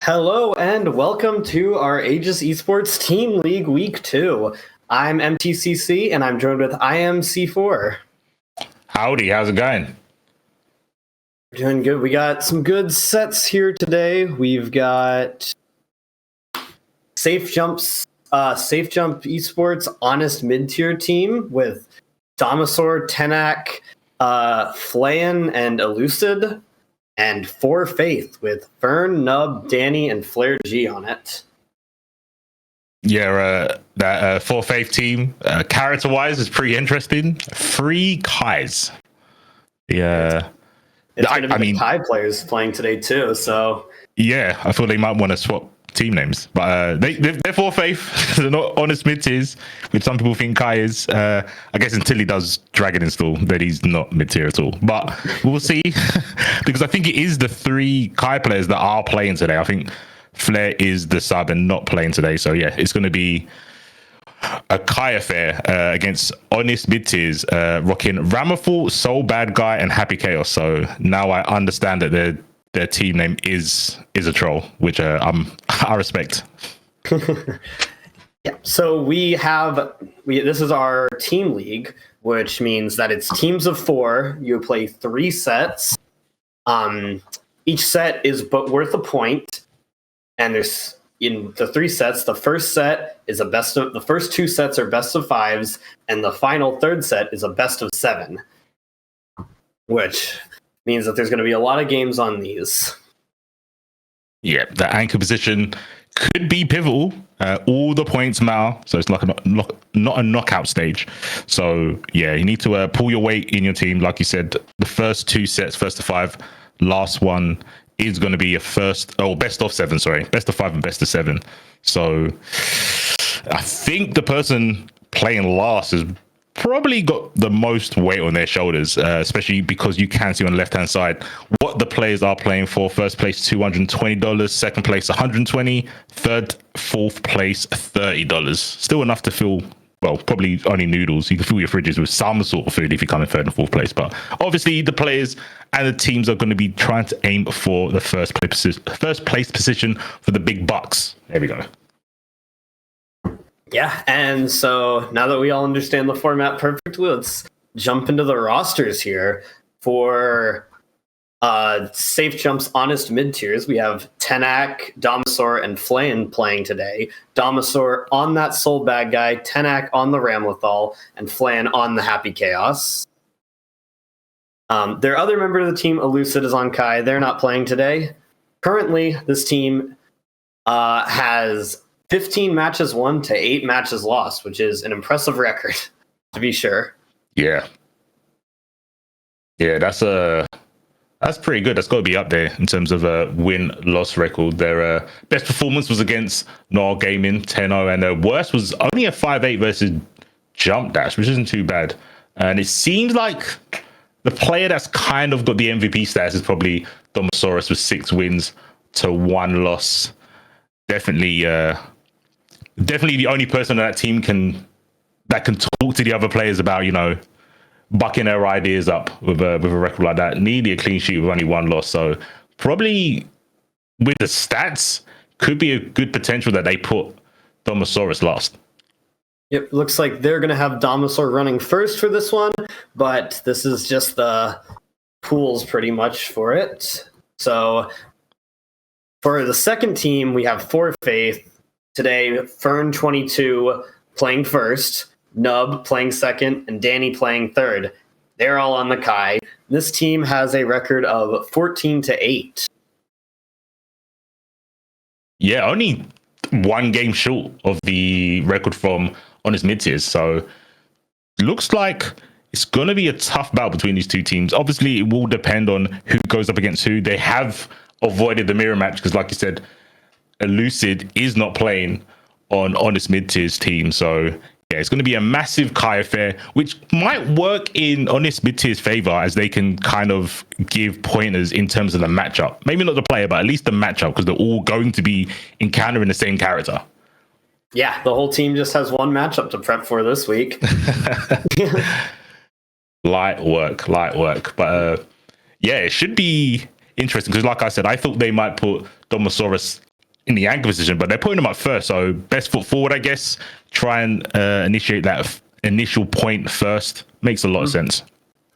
Hello and welcome to our Aegis Esports Team League Week 2. I'm MTCC and I'm joined with IMC4. Howdy, how's it going? Doing good. We got some good sets here today. We've got Safe Jump Esports Honest Mid-Tier Team with Domasaur, Tenak, Flayan, and Elucid. And For Faith with Fern, Nub, Danny, and Flare G on it. Yeah, that For Faith team, character-wise, is pretty interesting. 3 Kais. Yeah. It's going to be the Kai players playing today too, so... Yeah, I thought they might want to swap team names. But they're For Faith. They're not honest mid-tiers, which some people think Kai is. I guess until he does Dragon Install, that he's not mid-tier at all. But we'll see. Because I think it is the 3 Kai players that are playing today. I think Flair is the sub and not playing today. So yeah, it's going to be a Kai affair against honest mid-tiers, rocking Ramaful, Soul Bad Guy, and Happy Chaos. So now I understand that their team name is a troll, which I respect. Yeah. So this is our team league, which means that it's teams of 4. You play 3 sets. Each set is worth a point, and there's in the 3 sets. The first set is the first 2 sets are best of 5s, and the final 3rd set is a best of 7, which means that there's going to be a lot of games on these. Yeah, the anchor position could be pivotal. All the points matter, so it's like not a knockout stage. So yeah, you need to pull your weight in your team. Like you said, the first 2 sets, first to 5, last one is going to be a best of 7. Sorry, best of 5 and best of 7. So I think the person playing last is probably got the most weight on their shoulders, especially because you can see on the left-hand side what the players are playing for. First place, $220. Second place, $120. Third, fourth place, $30. Still enough to fill, well, probably only noodles. You can fill your fridges with some sort of food if you come in 3rd and 4th place. But obviously, the players and the teams are going to be trying to aim for the first place position for the big bucks. There we go. Yeah, and so now that we all understand the format perfectly, let's jump into the rosters here. For Safe Jump's Honest Mid-Tiers, we have Tenak, Domasaur, and Flayan playing today. Domasaur on that Soul Bad Guy, Tenak on the Ramlethal, and Flayan on the Happy Chaos. Their other member of the team, Elucid, is on Kai. They're not playing today. Currently, this team has 15 matches won to 8 matches lost, which is an impressive record, to be sure. Yeah, that's pretty good. That's got to be up there in terms of a win-loss record. Their best performance was against Noir Gaming, 10-0, and their worst was only a 5-8 versus Jump Dash, which isn't too bad. And it seems like the player that's kind of got the MVP status is probably Domosaurus with 6 wins to 1 loss. Definitely the only person on that team that can talk to the other players about, bucking their ideas up with a record like that. Nearly a clean sheet with only 1 loss. So probably with the stats, could be a good potential that they put Domosaurus last. It looks like they're going to have Domasaur running first for this one, but this is just the pools pretty much for it. So for the second team, we have For Faith. Today, Fern 22 playing first, Nub playing second, and Danny playing third. They're all on the Kai. This team has a record of 14-8. Yeah, only 1 game short of the record from Honest Mid-Tiers. So looks like it's going to be a tough battle between these 2 teams. Obviously, it will depend on who goes up against who. They have avoided the mirror match because, like you said, Elucid is not playing on Honest Mid-Tier's team. So yeah, it's going to be a massive Kai affair, which might work in Honest Mid-Tier's favor as they can kind of give pointers in terms of the matchup. Maybe not the player, but at least the matchup, because they're all going to be encountering the same character. Yeah, the whole team just has 1 matchup to prep for this week. Light work. But yeah, it should be interesting because, like I said, I thought they might put Domosaurus in the anchor position, but they're putting him up first. So best foot forward, I guess. Try and initiate that initial point first. Makes a lot of sense.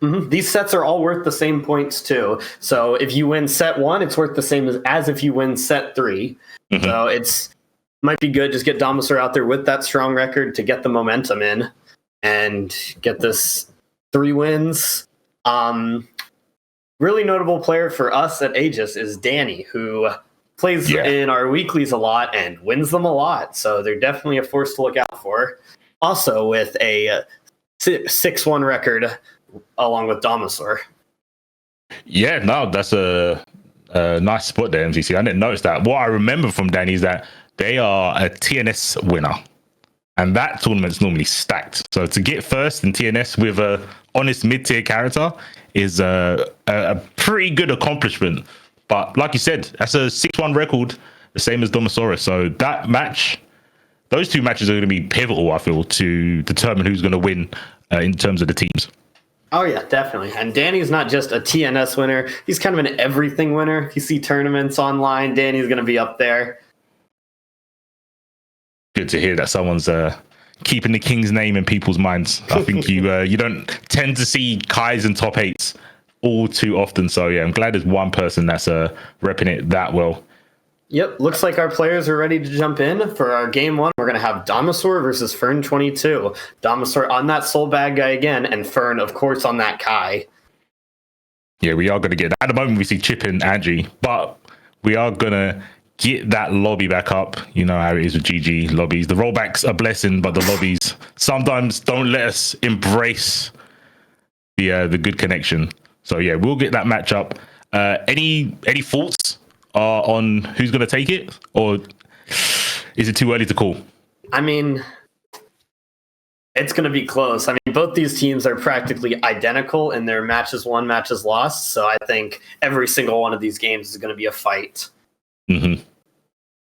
These sets are all worth the same points too. So if you win set 1, it's worth the same as if you win set 3. So it's might be good. Just get Domisaur out there with that strong record to get the momentum in and get this 3 wins. Really notable player for us at Aegis is Danny, who plays in our weeklies a lot and wins them a lot. So they're definitely a force to look out for. Also with a 6-1 record along with Domisaur. Yeah, no, that's a nice spot there, MCC. I didn't notice that. What I remember from Danny is that they are a TNS winner. And that tournament's normally stacked. So to get first in TNS with a honest mid-tier character is a pretty good accomplishment. But like you said, that's a 6-1 record, the same as Domisaurus. So that match, those 2 matches are going to be pivotal, I feel, to determine who's going to win in terms of the teams. Oh, yeah, definitely. And Danny's not just a TNS winner. He's kind of an everything winner. If you see tournaments online, Danny's going to be up there. Good to hear that someone's keeping the King's name in people's minds. I think you don't tend to see Kais and top 8s all too often. So, yeah, I'm glad there's one person that's repping it that well. Yep, looks like our players are ready to jump in for our game 1. We're going to have Domisaur versus Fern 22. Domisaur on that Soul Bag guy again, and Fern, of course, on that Kai. Yeah, we are going to get that. At the moment, we see Chip and Angie, but we are going to get that lobby back up. You know how it is with GG lobbies. The rollbacks are a blessing, but the lobbies sometimes don't let us embrace the good connection. So yeah, we'll get that match up. Any thoughts on who's going to take it, or is it too early to call? I mean, it's going to be close. I mean, both these teams are practically identical in their matches won, matches lost. So I think every single one of these games is going to be a fight.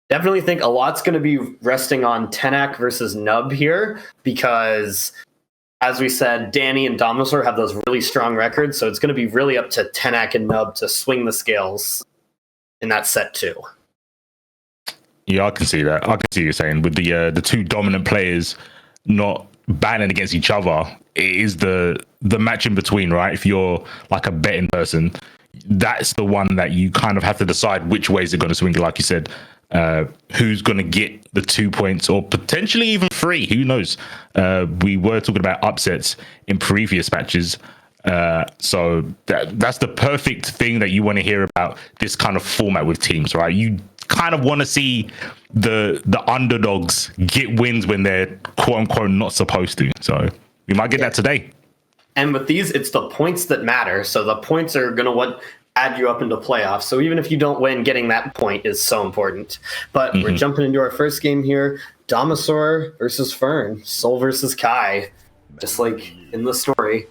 Definitely think a lot's going to be resting on Tenak versus Nub here, because as we said, Danny and Domisaur have those really strong records, so it's going to be really up to Tenak and Nub to swing the scales in that set 2. Yeah, I can see that. I can see you saying with the 2 dominant players not battling against each other, it is the match in between, right? If you're like a betting person, that's the one that you kind of have to decide which ways they're going to swing, like you said. Who's going to get the 2 points, or potentially even 3? Who knows? We were talking about upsets in previous matches. So that's the perfect thing that you want to hear about this kind of format with teams, right? You kind of want to see the underdogs get wins when they're quote unquote not supposed to. So we might get that today. And with these, it's the points that matter. So the points are going to add you up into playoffs. So even if you don't win, getting that point is so important. But we're jumping into our first game here. Domisaur versus Fern. Soul versus Kai. Just like in the story.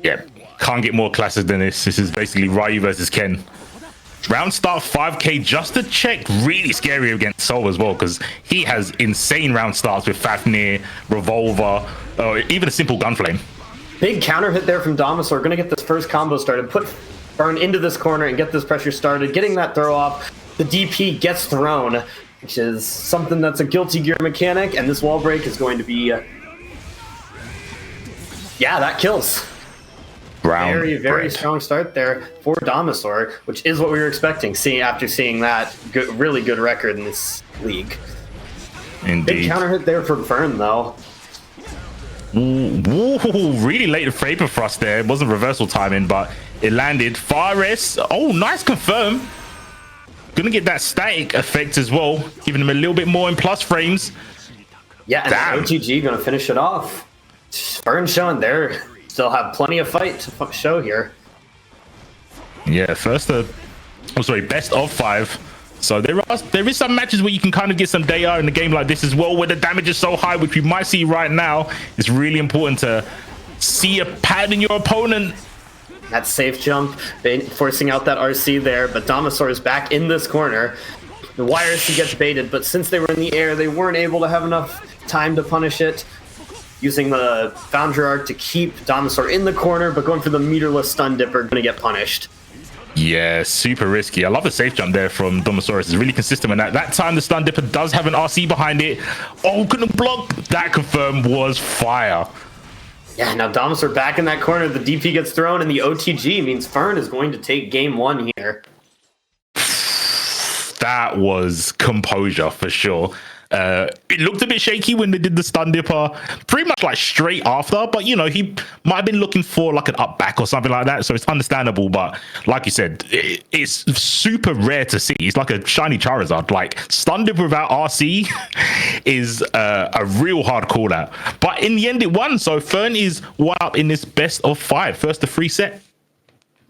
Yeah, can't get more classic than this. This is basically Ryu versus Ken. Round start 5k just to check. Really scary against Soul as well, because he has insane round starts with Fafnir, Revolver, or even a simple Gunflame. Big counter hit there from Domisaur. Going to get this first combo started. Put Fern into this corner and get this pressure started. Getting that throw off. The DP gets thrown, which is something that's a Guilty Gear mechanic. And this wall break is going to be... yeah, that kills. Very, very strong start there for Domisaur, which is what we were expecting, after seeing that really good record in this league. Indeed. Big counter hit there from Fern, though. Ooh, really late Faber Thrust there. It wasn't reversal timing, but it landed. Fares. Oh, nice confirm. Gonna get that static effect as well, giving him a little bit more in plus frames. Yeah, and OTG gonna finish it off. Fern showing there. Still have plenty of fight to show here. Yeah, best of 5. So there is some matches where you can kind of get some data in a game like this as well, where the damage is so high, which we might see right now. It's really important to see a pattern in your opponent. That safe jump, forcing out that RC there, but Domisaur is back in this corner. The YRC gets baited, but since they were in the air, they weren't able to have enough time to punish it. Using the Founder Arc to keep Domisaur in the corner, but going for the meterless stun dipper, gonna get punished. Yeah, super risky. I love the safe jump there from Domosaurus. It's really consistent with that. That time the stun dipper does have an RC behind it. Oh, couldn't block. That confirm was fire. Yeah, now Domosaur back in that corner. The DP gets thrown, and the OTG means Fern is going to take game one here. That was composure for sure. It looked a bit shaky when they did the stun dipper, pretty much like straight after, but you know, he might have been looking for like an up back or something like that, so it's understandable. But like you said, it's super rare to see. It's like a shiny Charizard. Like stun dipper without RC is a real hard call out. But in the end, it won. So Fern is one up in this best of 5, first to 3 set.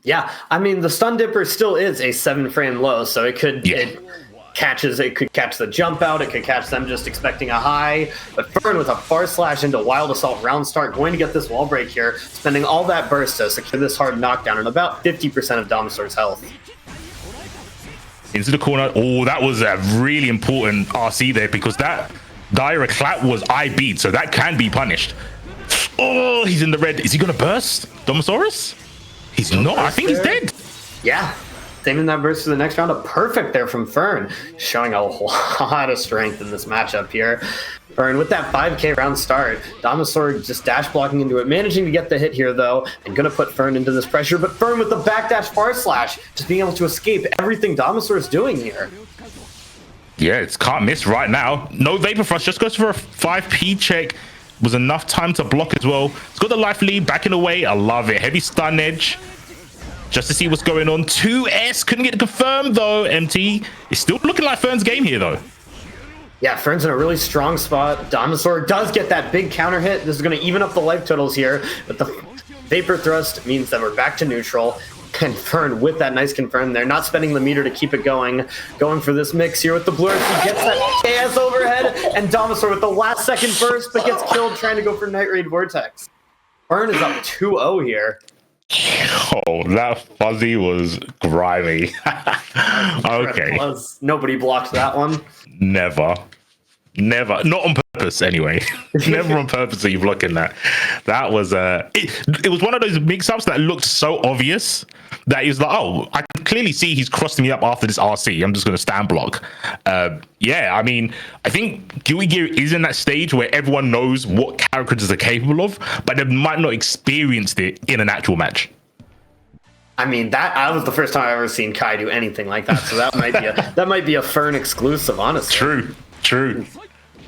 Yeah, I mean the stun dipper still is a 7-frame low, so it could it could catch the jump out, it could catch them just expecting a high. But Fern with a far slash into Wild Assault round start, going to get this wall break here, spending all that burst to secure this hard knockdown and about 50% of Domosaur's health. Into the corner. Oh, that was a really important RC there because that direct clap was IB'd, so that can be punished. Oh, he's in the red. Is he gonna burst Domosaurus? He's not. I think he's dead. Yeah. Saving that burst for the next round. A perfect there from Fern, showing a lot of strength in this matchup here. Fern with that 5k round start. Domosaur just dash blocking into it, managing to get the hit here though, and gonna put Fern into this pressure. But Fern with the backdash far slash, just being able to escape everything Domosaur is doing here. Yeah, it's can't miss right now. No Vapor Frost, just goes for a 5p check. Was enough time to block as well. It's got the life lead, backing away. I love it. Heavy stun edge. Just to see what's going on. 2S couldn't get confirmed though. MT is still looking like Fern's game here though. Yeah, Fern's in a really strong spot. Domosaur does get that big counter hit. This is going to even up the life totals here, but the Vapor Thrust means that we're back to neutral. And Fern with that nice confirm there, not spending the meter to keep it going for this mix here with the blur. He gets that KS overhead, and Domosaur with the last second burst, but gets killed trying to go for Night Raid Vortex. Fern is up 2-0 here. Oh, that fuzzy was grimy. Okay. Nobody blocked that one. Never. Not on purpose anyway. Never on purpose are you blocking that. That was it was one of those mix-ups that looked so obvious that he was like, oh, I can clearly see he's crossing me up after this RC. I'm just going to stand block. Yeah, I mean, I think Guilty Gear is in that stage where everyone knows what characters are capable of, but they might not experienced it in an actual match. I mean, that was the first time I've ever seen Kai do anything like that. So that might be a Fern exclusive, honestly. True.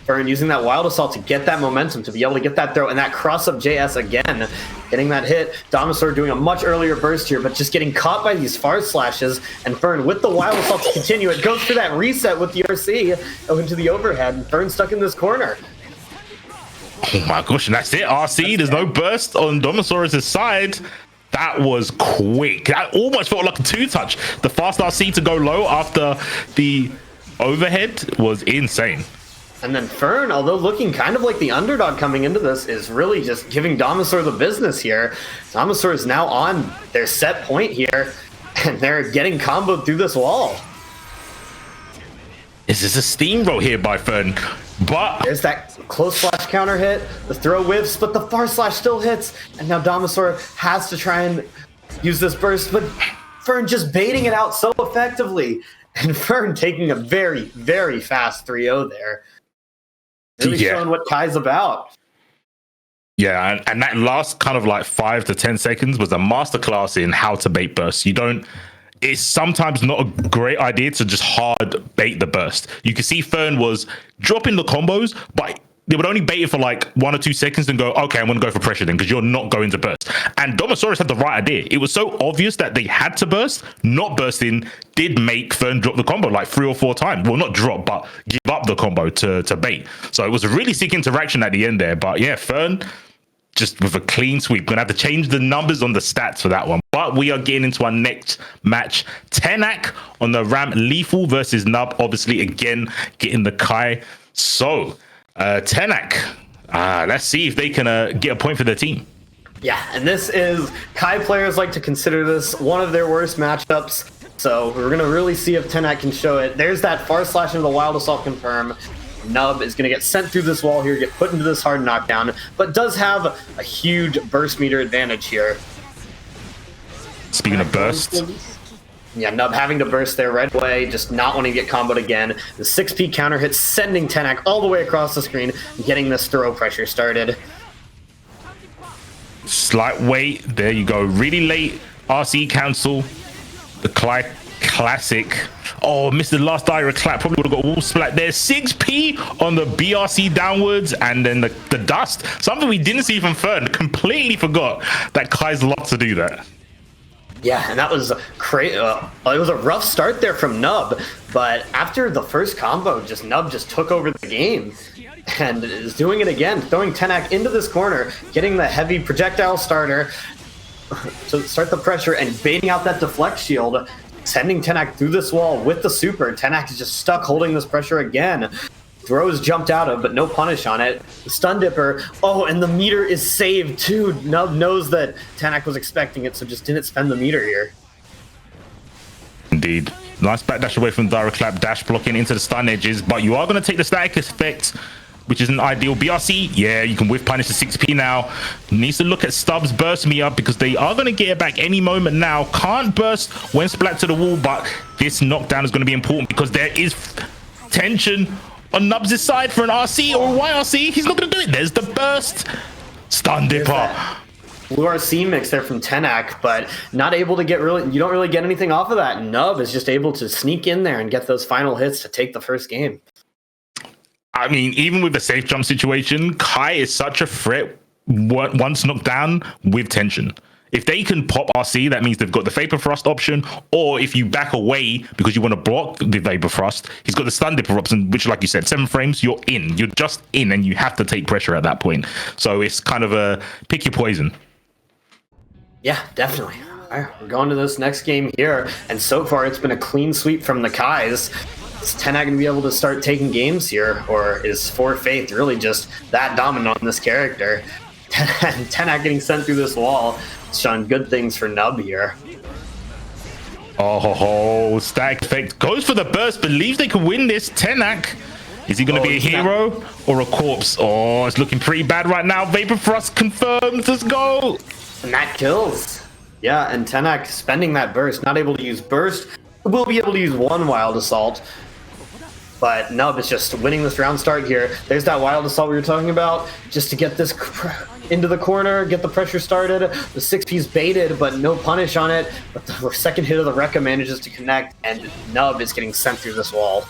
Fern using that Wild Assault to get that momentum, to be able to get that throw, and that cross-up JS again, getting that hit. Domosaur doing a much earlier burst here, but just getting caught by these far slashes, and Fern with the Wild Assault to continue. It goes for that reset with the RC into the overhead, and Fern stuck in this corner. Oh my gosh, and that's it, RC. There's no burst on Domosaurus' side. That was quick. That almost felt like a 2-touch. The fast RC to go low after the overhead was insane. And then Fern, although looking kind of like the underdog coming into this, is really just giving Domosaur the business here. Domosaur is now on their set point here, and they're getting comboed through this wall. This is a steamroll here by Fern, but there's that close slash counter hit. The throw whiffs, but the far slash still hits. And now Domosaur has to try and use this burst, but Fern just baiting it out so effectively. And Fern taking a very, very fast 3-0 there. Really showing what Kai's about. Yeah, and that last kind of like 5 to 10 seconds was a masterclass in how to bait burst. It's sometimes not a great idea to just hard bait the burst. You can see Fern was dropping the combos, but they would only bait it for like 1 or 2 seconds and go, okay, I'm going to go for pressure then because you're not going to burst. And Domosaurus had the right idea. It was so obvious that they had to burst. Not bursting did make Fern drop the combo like 3 or 4 times. Well, not drop, but give up the combo to bait. So it was a really sick interaction at the end there. But yeah, Fern just with a clean sweep. Going to have to change the numbers on the stats for that one. But we are getting into our next match. Tenak on the ramp. Lethal versus Nub. Obviously, again, getting the Kai. So Tenak, let's see if they can get a point for their team. Yeah, and this is, Kai players like to consider this one of their worst matchups. So we're going to really see if Tenak can show it. There's that far slash into the Wild Assault confirm. Nub is going to get sent through this wall here, get put into this hard knockdown, but does have a huge burst meter advantage here. Speaking of burst, Yeah, Nub having to burst there right away, just not wanting to get comboed again. The 6P counter hit sending Tenak all the way across the screen, getting this throw pressure started. Slight wait. There you go. Really late RC cancel. The classic. Oh, missed the last direct clap. Probably would have got wall splat there. 6P on the BRC downwards, and then the dust. Something we didn't see from Fern. Completely forgot that Kai's locked to do that. Yeah, and that was crazy. It was a rough start there from Nub, but after the first combo, Nub just took over the game and is doing it again, throwing Tenak into this corner, getting the heavy projectile starter to start the pressure and baiting out that deflect shield, sending Tenak through this wall with the super. Tenak is just stuck holding this pressure again. Throws jumped out of, but no punish on it. The stun dipper. Oh, and the meter is saved too. Nub knows that Tenak was expecting it, so just didn't spend the meter here. Indeed. Nice backdash away from direct clap, dash blocking into the stun edges, but you are going to take the static effect, which is an ideal. BRC, yeah, you can whiff punish the 6P now. Needs to look at Stubbs burst me up because they are going to get it back any moment now. Can't burst when splat to the wall, but this knockdown is going to be important because there is tension on Nubs' side for an RC or a YRC. He's not going to do it. There's the burst. Stun dipper. Blue RC mix there from Tenak, but not able to get you don't really get anything off of that. Nub is just able to sneak in there and get those final hits to take the first game. I mean, even with the safe jump situation, Kai is such a threat once knocked down with tension. If they can pop RC, that means they've got the Vapor Thrust option, or if you back away because you want to block the Vapor Thrust, he's got the Stun Dipper option, which, like you said, 7 frames, you're in. You're just in, and you have to take pressure at that point. So it's kind of a pick your poison. Yeah, definitely. All right, we're going to this next game here, and so far it's been a clean sweep from the Kais. Is Tenak going to be able to start taking games here, or is For Faith really just that dominant on this character? Tenak getting sent through this wall. It's showing good things for Nub here. Oh, stack effect goes for the burst. Believes they can win this. Tenak, is he going to be a hero or a corpse? Oh, it's looking pretty bad right now. Vapor Thrust confirmed. Let's go. And that kills. Yeah, and Tenak spending that burst. Not able to use burst. Will be able to use one Wild Assault. But Nub is just winning this round start here. There's that Wild Assault we were talking about. Just to get this into the corner, get the pressure started. The 6P's baited, but no punish on it. But the second hit of the Rekka manages to connect, and Nub is getting sent through this wall.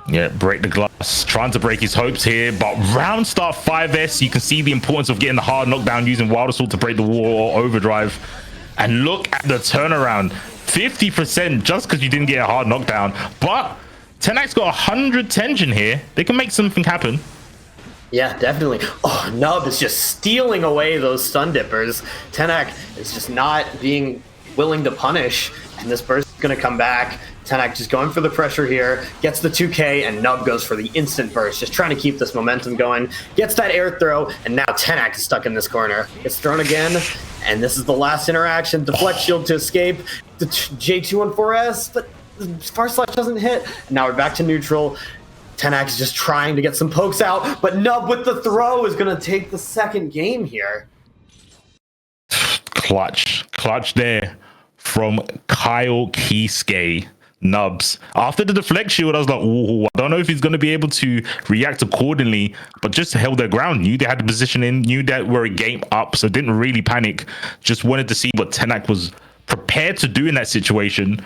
Yeah, break the glass. Trying to break his hopes here, but round start 5S, you can see the importance of getting the hard knockdown using Wild Assault to break the wall or overdrive. And look at the turnaround. 50% just because you didn't get a hard knockdown. But Tenak's got 100 tension here. They can make something happen. Yeah, definitely. Oh, Nub is just stealing away those stun dippers. Tenak is just not being willing to punish, and this burst is going to come back. Tenak just going for the pressure here, gets the 2K, and Nub goes for the instant burst, just trying to keep this momentum going. Gets that air throw, and now Tenak is stuck in this corner. Gets thrown again, and this is the last interaction. Deflect shield to escape. The J214S, but Far Slash doesn't hit. And now we're back to neutral. Tenak is just trying to get some pokes out, but Nub with the throw is going to take the second game here. Clutch there from Kyle Kisuke. Nubs. After the deflect shield, I was like, ooh, I don't know if he's going to be able to react accordingly, but just held their ground. Knew they had the position in, knew that we're a game up, so didn't really panic. Just wanted to see what Tenak was prepared to do in that situation.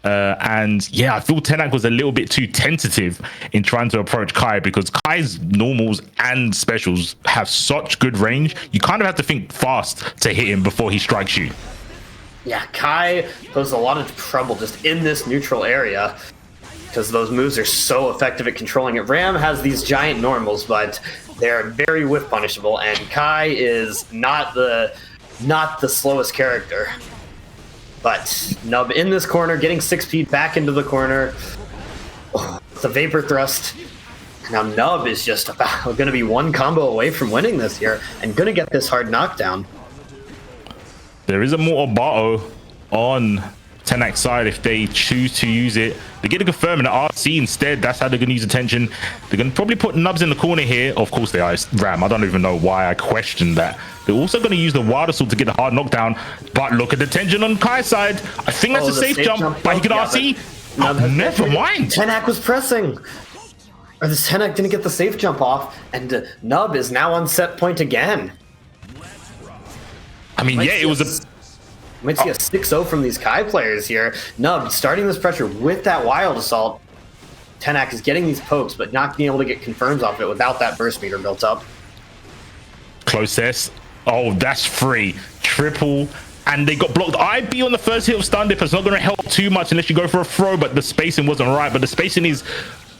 And yeah, I feel Tenak was a little bit too tentative in trying to approach Kai, because Kai's normals and specials have such good range. You kind of have to think fast to hit him before he strikes you. Yeah, Kai poses a lot of trouble just in this neutral area because those moves are so effective at controlling it. Ram has these giant normals, but they're very whiff punishable, and Kai is not the slowest character. But Nub in this corner, getting 6P back into the corner. Oh, the Vapor Thrust. Now Nub is just about going to be one combo away from winning this here and going to get this hard knockdown. There is a Mortal Bato on Tenax side if they choose to use it. They're going to confirm an RC instead. That's how they're going to use attention. They're going to probably put Nubs in the corner here. Of course they are. It's Ram. I don't even know why I questioned that. They're also going to use the Wild Assault to get the hard knockdown. But look at the tension on Kai's side. I think that's a safe jump. But he could RC. Never mind. Tenac was pressing. Or the Tenac didn't get the safe jump off. And Nub is now on set point again. I mean, yeah, it was a... Might see a 6-0 from these Kai players here. Nub starting this pressure with that Wild Assault. Tenac is getting these pokes, but not being able to get confirms off it without that burst meter built up. Close test. Oh, that's free. Triple. And they got blocked. IB on the first hit of Stun Dip. It's not going to help too much unless you go for a throw, but the spacing wasn't right. But the spacing is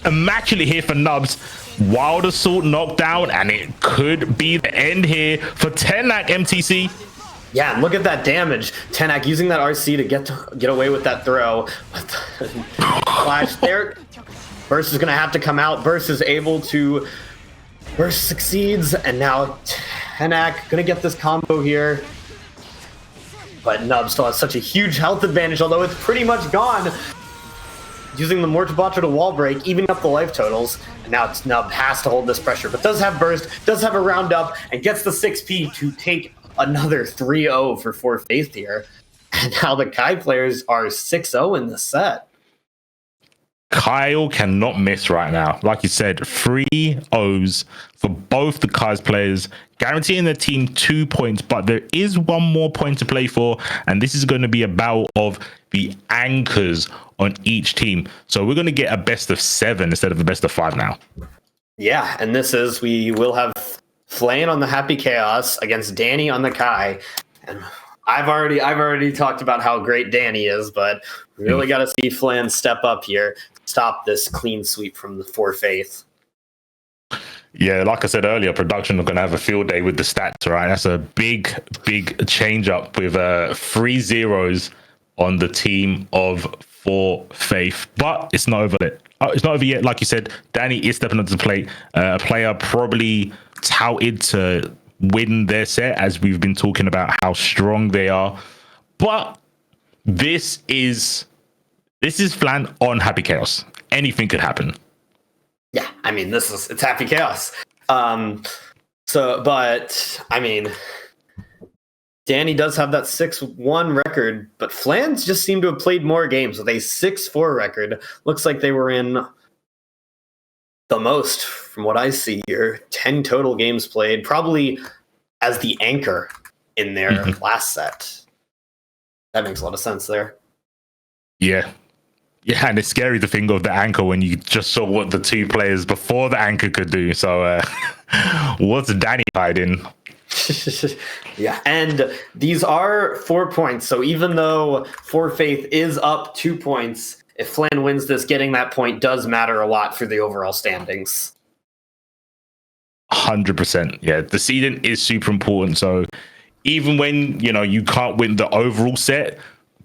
immaculate here for Nubs. Wild Assault knockdown, and it could be the end here for Tenac MTC. Yeah, and look at that damage. Tenac using that RC to get away with that throw. Flash there. Burst is going to have to come out. Burst is able to... Burst succeeds, and now Tenac going to get this combo here. But Nub still has such a huge health advantage, although it's pretty much gone. Using the Mortabacho to wall break, evening up the life totals. And now it's Nub has to hold this pressure, but does have burst, does have a round up, and gets the 6P to take another 3-0 for 4 Faith here. And now the Kai players are 6-0 in the set. Kyle cannot miss right now. Like you said, 3 O's for both the Kai's players, guaranteeing their team 2 points, but there is one more point to play for, and this is going to be a battle of the anchors on each team. So we're going to get a best of 7 instead of a best of 5 now. Yeah, and this is, we will have Flayn on the Happy Chaos against Danny on the Kai. And I've already talked about how great Danny is, but we really got to see Flan step up here, stop this clean sweep from the 4 Faith. Yeah, like I said earlier, production are going to have a field day with the stats, right? That's a big change up with 3 zeros on the team of 4 Faith. But it's not over yet. It's not over yet. Like you said, Danny is stepping up to the plate. A player probably touted to win their set, as we've been talking about how strong they are. But this is Flan on Happy Chaos. Anything could happen. Yeah, I mean, it's Happy Chaos. But I mean, Danny does have that 6-1 record, but Flans just seem to have played more games with a 6-4 record. Looks like they were in the most, from what I see here, 10 total games played, probably as the anchor in their last set. That makes a lot of sense there. Yeah, and it's scary to think of the anchor when you just saw what the 2 players before the anchor could do. So what's Danny hiding? Yeah, and these are 4 points. So even though 4 Faith is up 2 points, if Flan wins this, getting that point does matter a lot for the overall standings. 100%. Yeah, the seeding is super important. So even when you can't win the overall set,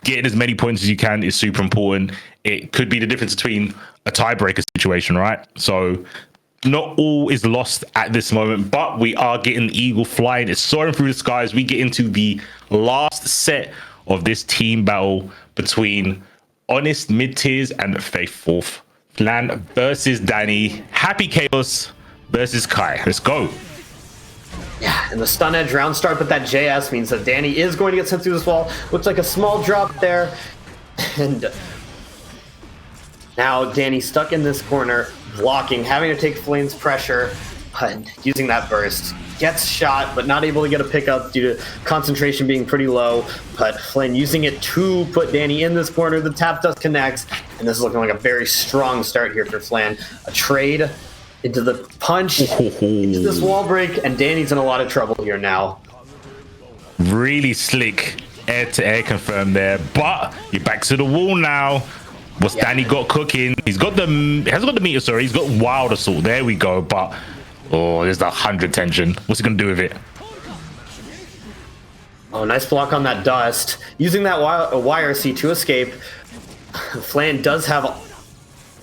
getting as many points as you can is super important. It could be the difference between a tiebreaker situation, right? So not all is lost at this moment, but we are getting the eagle flying. It's soaring through the skies. We get into the last set of this team battle between Honest mid-tiers and Faithful. Flan versus Danny. Happy Chaos versus Kai. Let's go. Yeah, and the stun edge round start with that JS means that Danny is going to get sent through this wall. Looks like a small drop there. And now Danny's stuck in this corner, blocking, having to take Flame's pressure, and using that burst. Gets shot, but not able to get a pickup due to concentration being pretty low. But Flynn using it to put Danny in this corner. The tap does connect, and this is looking like a very strong start here for Flan. A trade into the punch, into this wall break, and Danny's in a lot of trouble here now. Really slick air-to-air confirm there, but you're back to the wall now. What's Danny got cooking? He hasn't got the meter, sorry. He's got Wild Assault. There we go, but there's the 100 tension. What's he gonna do with it? Oh, nice block on that dust. Using that YRC to escape. Flan does have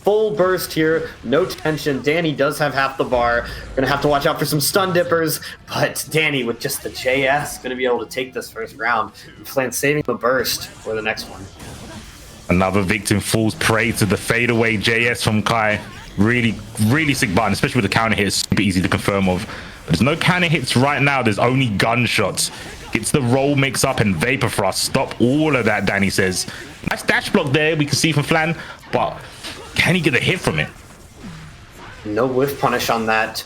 full burst here, no tension. Danny does have half the bar. Gonna have to watch out for some stun dippers, but Danny with just the JS gonna be able to take this first round. And Flan saving the burst for the next one. Another victim falls prey to the fadeaway JS from Kai. Really, really sick button, especially with the counter hit. It's super easy to confirm of. But there's no counter hits right now. There's only gunshots. Gets the roll mix up and vapor thrust. Stop all of that, Danny says. Nice dash block there, we can see from Flan. But can he get a hit from it? No whiff punish on that.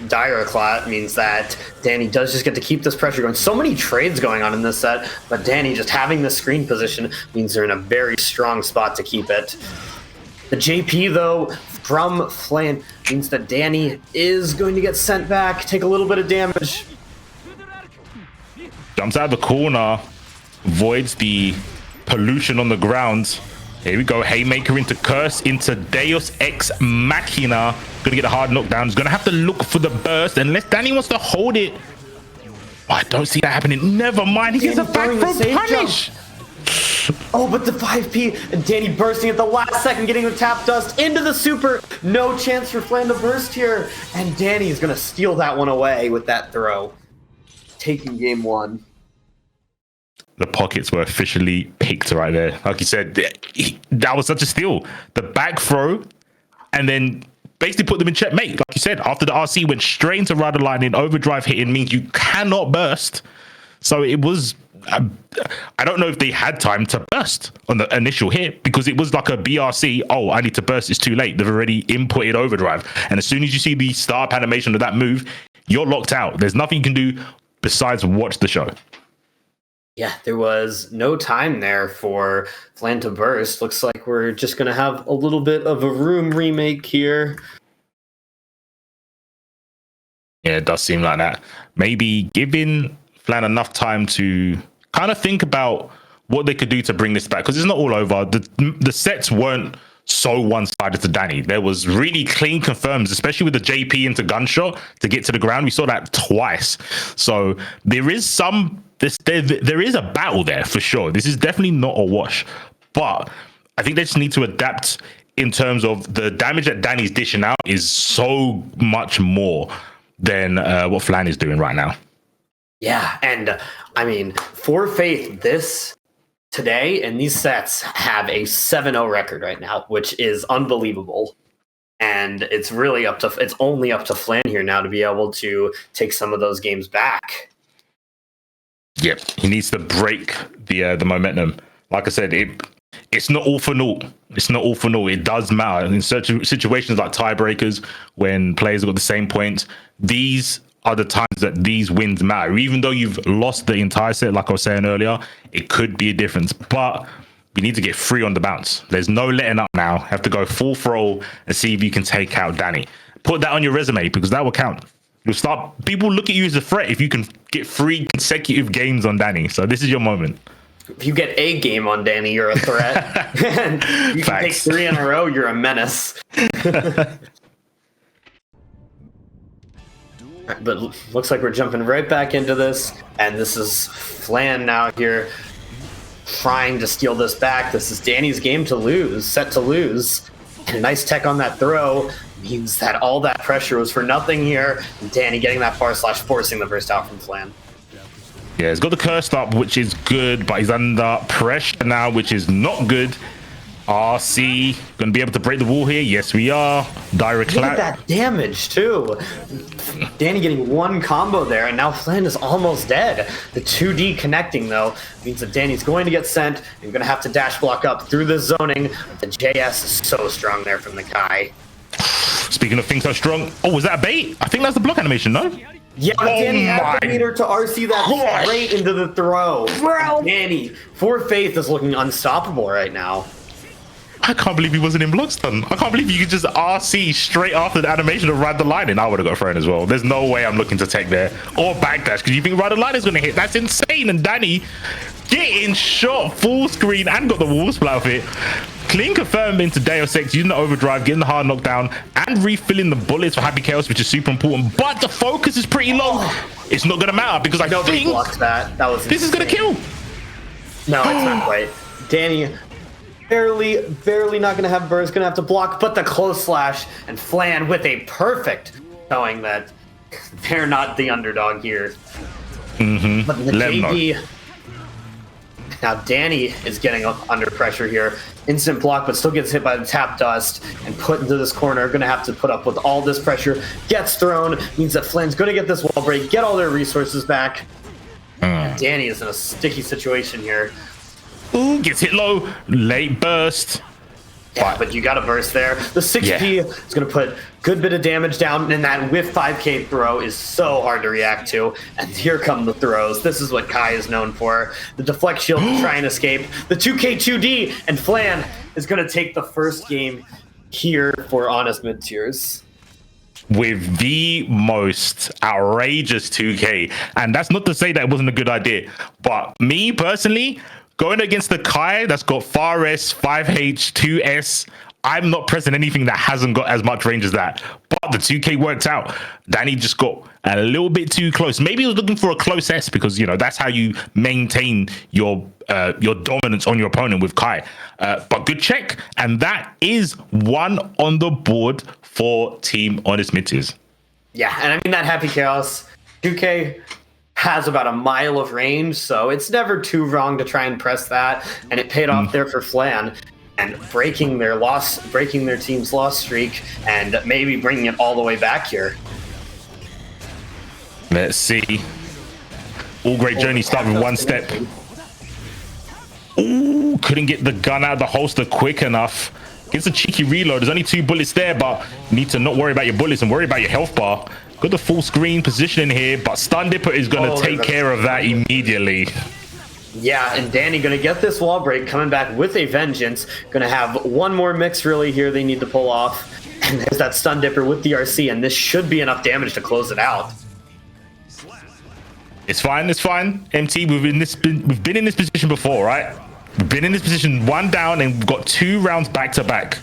Dire Clot means that Danny does just get to keep this pressure going. So many trades going on in this set, but Danny just having the screen position means they're in a very strong spot to keep it. The JP, though, from Flan means that Danny is going to get sent back, take a little bit of damage. Jumps out of the corner, avoids the pollution on the ground. Here we go, Haymaker into Curse, into Deus Ex Machina. Gonna get a hard knockdown. He's gonna have to look for the burst unless Danny wants to hold it. Oh, I don't see that happening. Never mind, he gets a back throw punish. Oh, but the 5P and Danny bursting at the last second, getting the tap dust into the super. No chance for Flan to burst here. And Danny's gonna steal that one away with that throw. Taking game one. The pockets were officially picked right there. Like you said, that was such a steal. The back throw, and then basically put them in checkmate. Like you said, after the RC went straight into rider lightning, overdrive hitting means you cannot burst. So it was, I don't know if they had time to burst on the initial hit because it was like a BRC. Oh, I need to burst. It's too late. They've already inputted overdrive. And as soon as you see the start animation of that move, you're locked out. There's nothing you can do besides watch the show. Yeah, there was no time there for Flan to burst. Looks like we're just going to have a little bit of a room remake here. Yeah, it does seem like that. Maybe giving Flan enough time to kind of think about what they could do to bring this back, because it's not all over. The sets weren't so one-sided to Danny. There was really clean confirms, especially with the JP into gunshot to get to the ground. We saw that twice. So there is some... There is a battle there for sure. This is definitely not a wash, but I think they just need to adapt in terms of the damage that Danny's dishing out is so much more than what Flan is doing right now. Yeah, and I mean, for Faith, this today and these sets have a 7-0 record right now, which is unbelievable. And it's only up to Flan here now to be able to take some of those games back. Yep, he needs to break the momentum. Like I said, it's not all for naught. It's not all for naught. It does matter in certain situations like tiebreakers when players have got the same points. These are the times that these wins matter. Even though you've lost the entire set, like I was saying earlier, it could be a difference. But we need to get free on the bounce. There's no letting up now. Have to go full throttle and see if you can take out Danny. Put that on your resume because that will count. You'll start, people look at you as a threat if you can get 3 consecutive games on Danny. So this is your moment. If you get a game on Danny, you're a threat. You can take 3 in a row, you're a menace. But looks like we're jumping right back into this, and this is Flan now here trying to steal this back. This is Danny's game to lose, set to lose. And a nice tech on that throw means that all that pressure was for nothing here. And Danny getting that bar slash forcing the burst out from Flan. Yeah, he's got the curse up, which is good, but he's under pressure now, which is not good. RC going to be able to break the wall here. Yes, we are. Direct Look at that damage, too. Danny getting 1 combo there, and now Flan is almost dead. The 2D connecting, though, means that Danny's going to get sent. You're going to have to dash block up through the zoning. The JS is so strong there from the Kai. Speaking of things so strong, oh, was that a bait? I think that's the block animation, no? Yeah, Danny had the meter to RC that straight into the throw. Bro. Danny, for Faith, is looking unstoppable right now. I can't believe he wasn't in block stun. I can't believe you could just RC straight after the animation of Ride the Lightning. I would have got thrown as well. There's no way I'm looking to take there. Or backdash, because you think Ride the Lightning is going to hit. That's insane. And Danny getting shot full screen and got the wall splat off it. Clean confirmed into Deus Ex, using the overdrive, getting the hard knockdown, and refilling the bullets for Happy Chaos, which is super important. But the focus is pretty low. It's not going to matter because I think that was this is going to kill. No, it's not quite. Danny barely not going to have burst, going to have to block, but the close slash, and Flan with a perfect showing that they're not the underdog here. Mm-hmm. But the JD, Now Danny is getting under pressure here. Instant block, but still gets hit by the tap dust and put into this corner. Going to have to put up with all this pressure. Gets thrown, means that Flynn's going to get this wall break, get all their resources back. Danny is in a sticky situation here. Ooh, gets hit low. Late burst. Yeah, but you got to burst there. The 6P is going to put good bit of damage down, and that whiff 5K throw is so hard to react to. And here come the throws. This is what Kai is known for. The deflect shield to try and escape. The 2K 2D, and Flan is going to take the first game here for Honest Mid-Tiers. With the most outrageous 2K. And that's not to say that it wasn't a good idea. But me personally, going against the Kai that's got 4S, 5H, 2S, I'm not pressing anything that hasn't got as much range as that. But the 2K worked out. Danny just got a little bit too close. Maybe he was looking for a close S because, you know, that's how you maintain your dominance on your opponent with Kai. But good check. And that is one on the board for Team Honest Mid-Tiers. Yeah, and I mean that Happy Chaos 2K has about a mile of range, so it's never too wrong to try and press that, and it paid off there for Flan, and breaking their team's loss streak, and maybe bringing it all the way back here. Let's see. All great journeys start with one step. Ooh, couldn't get the gun out of the holster quick enough. Gets a cheeky reload. There's only 2 bullets there, but you need to not worry about your bullets and worry about your health bar. Got the full screen positioning here, but Stun Dipper is going to take care of that immediately. Yeah, and Danny going to get this wall break, coming back with a vengeance. Going to have one more mix really here they need to pull off. And there's that Stun Dipper with the RC, and this should be enough damage to close it out. It's fine, it's fine. MT, we've been in this position before, right? We've been in this position, 1 down, and we've got 2 rounds back to back.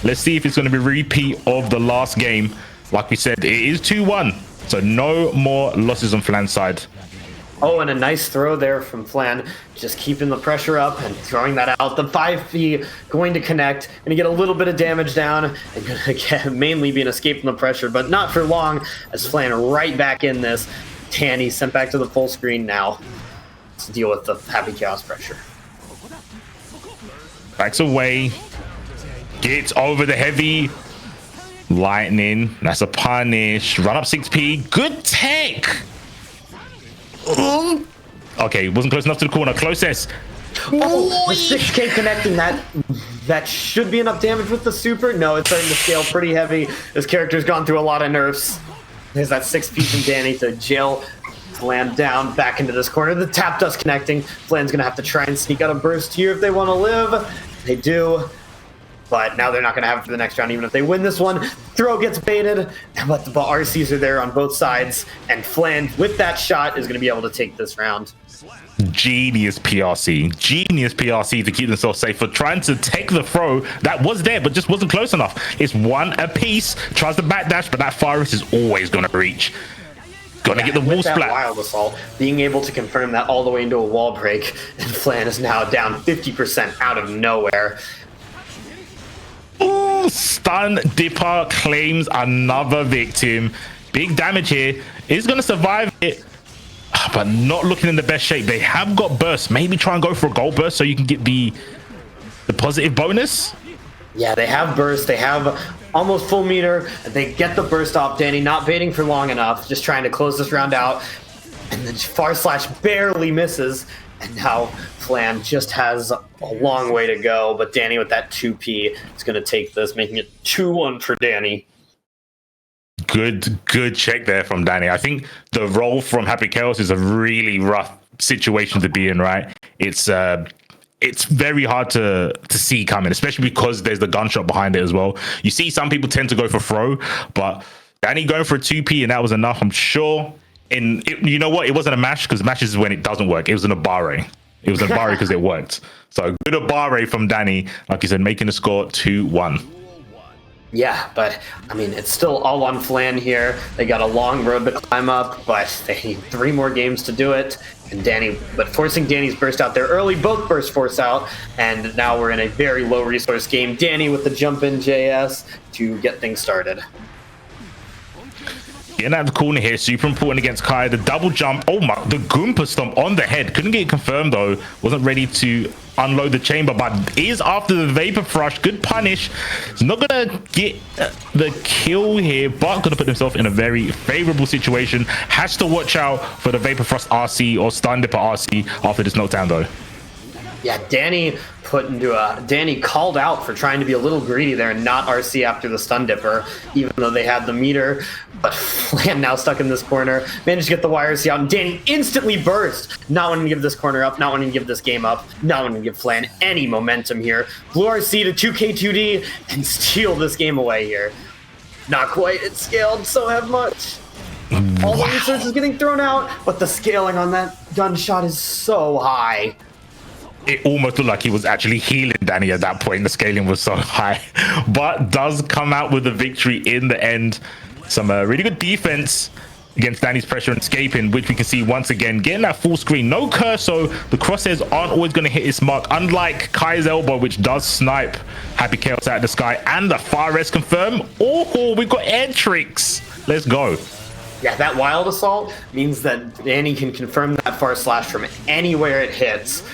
Let's see if it's going to be a repeat of the last game. Like we said, it is 2-1, so no more losses on Flan's side. Oh, and a nice throw there from Flan, just keeping the pressure up and throwing that out. The 5P going to connect, going to get a little bit of damage down, and going to get mainly be an escape from the pressure, but not for long, as Flan right back in this. Danny sent back to the full screen now to deal with the Happy Chaos pressure. Backs away, gets over the heavy. Lightning, that's a punish. Run up 6P, good tech. Okay, wasn't close enough to the corner. Close S. Oh, the 6K connecting that should be enough damage with the super. No, it's starting to scale pretty heavy. This character's gone through a lot of nerfs. There's that 6P from Danny to jail. Land down back into this corner. The tap dust connecting. Flan's gonna have to try and sneak out a burst here if they want to live. They do. But now they're not going to have it for the next round, even if they win this one. Throw gets baited, but the RCs are there on both sides. And Flan, with that shot, is going to be able to take this round. Genius PRC. Genius PRC to keep themselves safe for trying to take the throw that was there, but just wasn't close enough. It's 1 apiece. Tries to backdash, but that Virus is always going to reach. Gonna get the wall splat. Wild Assault, being able to confirm that all the way into a wall break. And Flan is now down 50% out of nowhere. Ooh, Stun Dipper claims another victim. Big damage here. Is going to survive it, but not looking in the best shape. They have got burst. Maybe try and go for a gold burst so you can get the positive bonus. Yeah, they have burst. They have almost full meter. They get the burst off. Danny not baiting for long enough. Just trying to close this round out. And then far slash barely misses. And now Flan just has a long way to go, but Danny with that 2P is going to take this, making it 2-1 for Danny. Good check there from Danny. I think the roll from Happy Chaos is a really rough situation to be in, right? It's very hard to see coming, especially because there's the gunshot behind it as well. You see some people tend to go for throw, but Danny going for a 2P and that was enough, I'm sure. And you know what? It wasn't a mash, because mash is when it doesn't work. It was an Abare. It was an Abare because it worked. So good Abare from Danny, like you said, making the score 2-1. Yeah, but I mean, it's still all on Flan here. They got a long road to climb up, but they need 3 more games to do it. And Danny, but forcing Danny's burst out there early, both burst force out, and now we're in a very low resource game. Danny with the jump in JS to get things started. Getting out of the corner here, super important against Kai. The double jump, oh my, the Goomba stomp on the head. Couldn't get it confirmed though. Wasn't ready to unload the chamber, but is after the Vapor Thrush. Good punish. He's not gonna get the kill here, but gonna put himself in a very favorable situation. Has to watch out for the Vapor Thrust RC or Stun Dipper RC after this knockdown though. Yeah, Danny Danny called out for trying to be a little greedy there and not RC after the Stun Dipper, even though they had the meter. But Flan now stuck in this corner, managed to get the YRC out, and Danny instantly burst. Not wanting to give this corner up, not wanting to give this game up, not wanting to give Flan any momentum here. Blue RC to 2K2D and steal this game away here. Not quite at scaled so have much. All the resources getting thrown out, but the scaling on that gunshot is so high. It almost looked like he was actually healing Danny at that point. The scaling was so high, but does come out with the victory in the end. Some really good defense against Danny's pressure and escaping, which we can see once again getting that full screen. No curse, so the crosshairs aren't always going to hit his mark, unlike Kai's elbow, which does snipe Happy Chaos out of the sky. And the fire rest confirm. Oh, we've got air tricks. Let's go. Yeah, that wild assault means that Danny can confirm that far slash from anywhere it hits.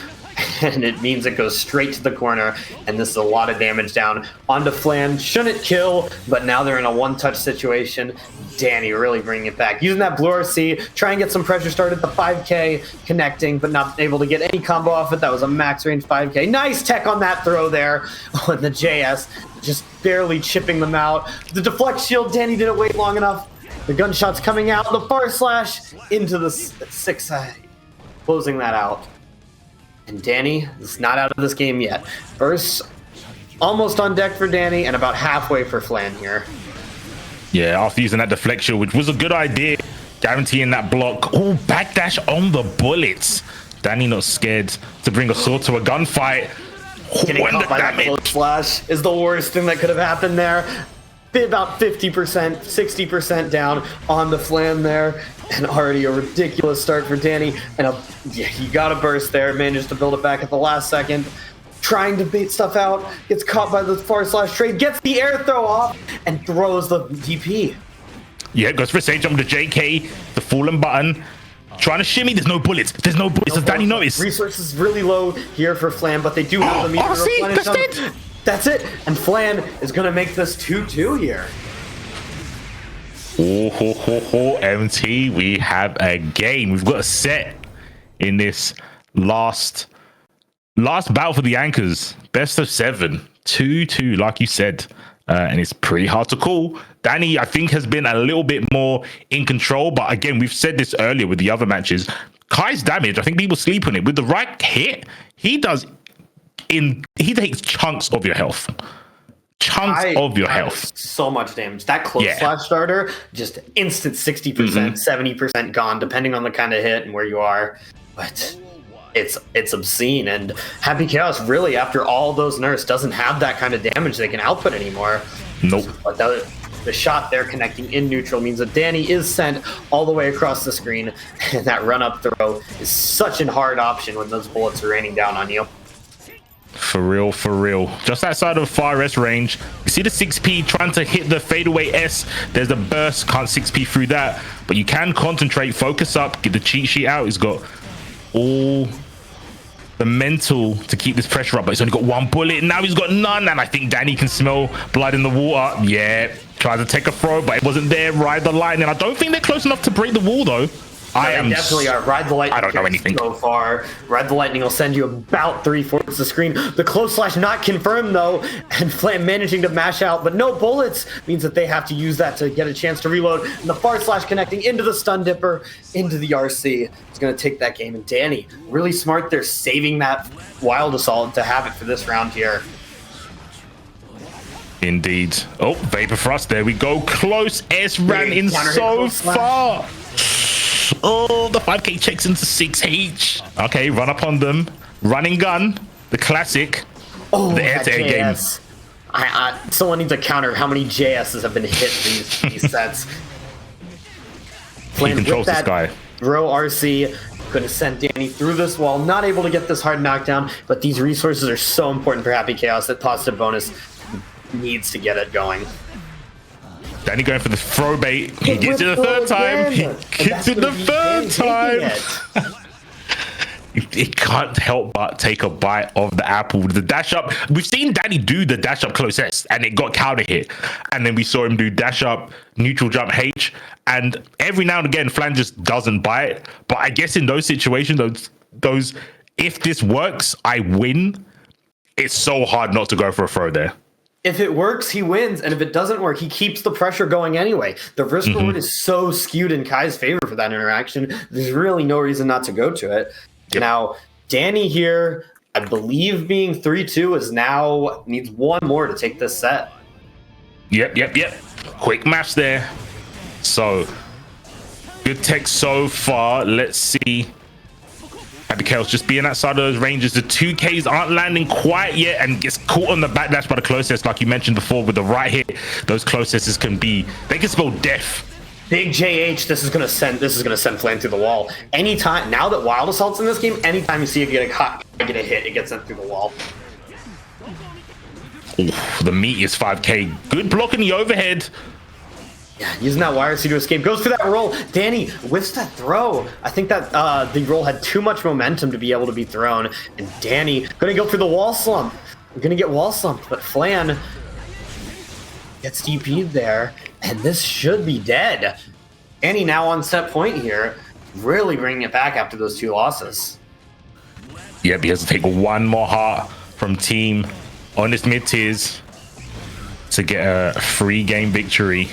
And it means it goes straight to the corner, and this is a lot of damage down onto Flan. Shouldn't kill, but now they're in a one-touch situation. Danny really bringing it back. Using that blue RC, try and get some pressure started at the 5K, connecting, but not able to get any combo off it. That was a max range 5K. Nice tech on that throw there on the JS, just barely chipping them out. The deflect shield, Danny didn't wait long enough. The gunshot's coming out, the far slash into the 6, closing that out. And Danny is not out of this game yet. Burst almost on deck for Danny and about halfway for Flan here. Yeah, after using that deflection, which was a good idea, guaranteeing that block. Oh, backdash on the bullets. Danny not scared to bring a sword to a gunfight. Getting caught by that close flash is the worst thing that could have happened there. About 50%, 60% down on the Flan there. And already a ridiculous start for Danny. And yeah, he got a burst there, managed to build it back at the last second. Trying to bait stuff out, gets caught by the far slash trade, gets the air throw off, and throws the DP. Yeah, goes for a sage jump to JK, the fallen button. Trying to shimmy, there's no bullets. There's no bullets, does Danny notice? Resources really low here for Flan, but they do have the meter to replenish them. That's it, and Flan is going to make this 2-2 here. MT, we have a game. We've got a set in this last battle for the anchors. Best of 7, 2-2, like you said. And it's pretty hard to call. Danny, I think, has been a little bit more in control, but again, we've said this earlier with the other matches. Kai's damage, I think people sleep on it. With the right hit, he takes chunks of your health. Of your health. So much damage. That close slash starter, just instant 60%, 70% gone, depending on the kind of hit and where you are. But it's obscene. And Happy Chaos really, after all those nerfs, doesn't have that kind of damage they can output anymore. Nope. But the shot there connecting in neutral means that Danny is sent all the way across the screen. And that run-up throw is such a hard option when those bullets are raining down on you. For real. Just outside of far S range. You see the 6P trying to hit the fadeaway S. There's a burst, can't 6P through that. But you can concentrate, focus up, get the cheat sheet out. He's got all the mental to keep this pressure up, but he's only got one bullet. Now he's got none, and I think Danny can smell blood in the water. Yeah, tried to take a throw, but it wasn't there. Ride the lightning. I don't think they're close enough to break the wall, though. They definitely are. Ride the lightning. I don't know anything so far. Ride the lightning will send you about 3/4 of the screen. The close slash not confirmed though, and Flan managing to mash out, but no bullets means that they have to use that to get a chance to reload. And the far slash connecting into the stun dipper, into the RC. It's going to take that game. And Danny, really smart there, saving that wild assault to have it for this round here. Indeed. Oh, Vapor Thrust. There we go. Close S ran in so far. Oh, the 5K checks into 6H. Okay, run up on them. Running gun, the classic. Oh, the air-to-air game. Someone needs to counter how many JSs have been hit these sets. He controls this guy. Throw RC, gonna send Danny through this wall. Not able to get this hard knockdown, but these resources are so important for Happy Chaos that positive bonus needs to get it going. Danny going for the throw bait. He gets it the third time. He gets it the third time. He can't help but take a bite of the apple. The dash up. We've seen Danny do the dash up close S, and it got counter hit. And then we saw him do dash up, neutral jump H, and every now and again, Flan just doesn't bite. But I guess in those situations, those if this works, I win. It's so hard not to go for a throw there. If it works, he wins, and if it doesn't work, he keeps the pressure going anyway. The risk reward is so skewed in Kai's favor for that interaction. There's really no reason not to go to it. Yep. Now, Danny here, I believe being 3-2 is now needs one more to take this set. Yep. Quick maths there. So, good tech so far. Let's see. Abigail's just being outside of those ranges. The 2Ks aren't landing quite yet and gets caught on the backdash by the closest, like you mentioned before, with the right hit. Those closest they can spell death. Big JH, this is gonna send Flan through the wall. Anytime now that Wild Assault's in this game, anytime you see it get a hit, it gets sent through the wall. Oof, the meat is 5K. Good block in the overhead. Yeah, using that wire C to escape. Goes for that roll. Danny whiffs that throw. I think that the roll had too much momentum to be able to be thrown. And Danny gonna go for the wall slump. We're gonna get wall slumped, but Flan gets DP'd there. And this should be dead. Danny now on set point here, really bringing it back after those two losses. Yep, he has to take one more heart from team on his mid tiers to get a free game victory.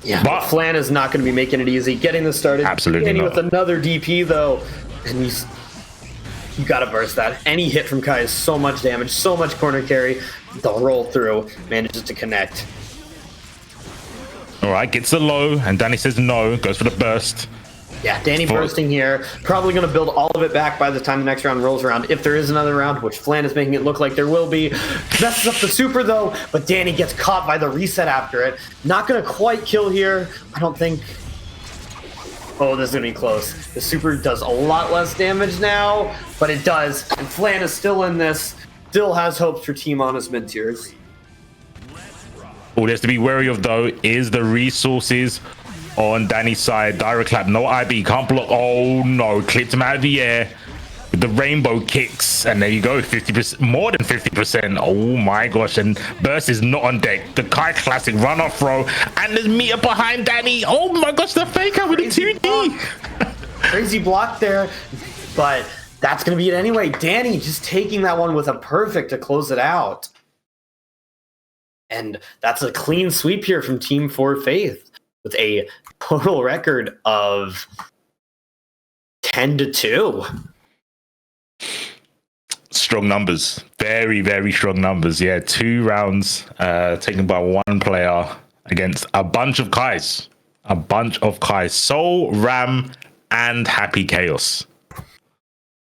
Yeah, but Flan is not going to be making it easy. Getting this started. Absolutely Danny not. With another DP though, and you got to burst that. Any hit from Kai is so much damage, so much corner carry. The roll through manages to connect. All right, gets the low, and Danny says no, goes for the burst. Yeah, Danny bursting here. Probably going to build all of it back by the time the next round rolls around. If there is another round, which Flan is making it look like there will be. Messes up the super, though, but Danny gets caught by the reset after it. Not going to quite kill here, I don't think. Oh, this is going to be close. The super does a lot less damage now, but it does. And Flan is still in this. Still has hopes for team on his mid-tiers. All he has to be wary of, though, is the resources on Danny's side. Direct clap, no IB, can't block. Oh, no, clipped him out of the air with the rainbow kicks. And there you go, 50%, more than 50%. Oh, my gosh. And burst is not on deck. The Kai classic run-off throw. And there's meter behind Danny. Oh, my gosh, the fake out with the 2D. Crazy block there. But that's going to be it anyway. Danny just taking that one with a perfect to close it out. And that's a clean sweep here from Team 4 Faith with a total record of 10-2. Strong numbers. Very, very strong numbers. Yeah, 2 rounds taken by one player against a bunch of Kais. Soul, Ram, and Happy Chaos.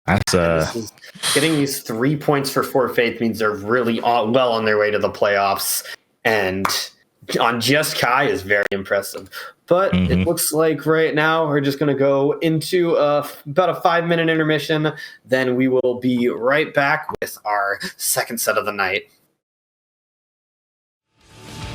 That's getting these 3 points for 4 Faith means they're really well on their way to the playoffs, and on just Kai is very impressive. But it looks like right now we're just going to go into about a 5-minute intermission. Then we will be right back with our second set of the night.